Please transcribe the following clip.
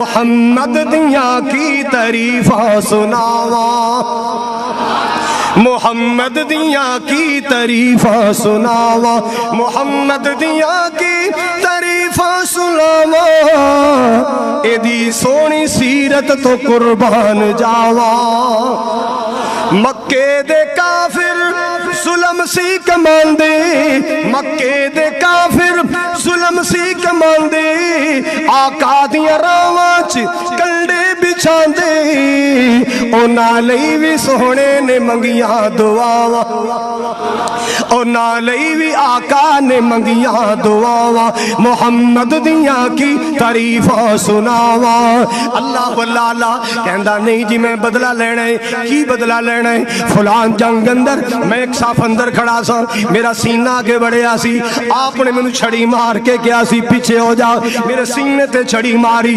मोहम्मद दिया की तारीफा सुनावा, मोहम्मद दिया की तारीफा सुनावा, मोहम्मद दिया की तारीफा सुनावा, एदी सोनी सीरत तो कुर्बान जावा। मक्के दे काफिर सुलम सी कमांदे, मक्के दे काफिर सुलम सी कमांदे, आका दियां रावां च कंडे बिछांदे, उन्हां लई भी सोहणे ने मंगियां दुआवां, उन्हां लई भी आका ने मंगियां दुआवां। मुहम्मद दियां की तारीफां सुनावा। अल्लाह वल्लाह कहंदा नहीं जी मैं बदला लेना है। की बदला लेना है? फलान जंग अंदर मैं एक साफ अंदर खड़ा सा, मेरा सीना आगे बढ़िया सी, आपने मैनू छड़ी मार के कहा सी पीछे हो जा, मेरे सीने ते छड़ी मारी।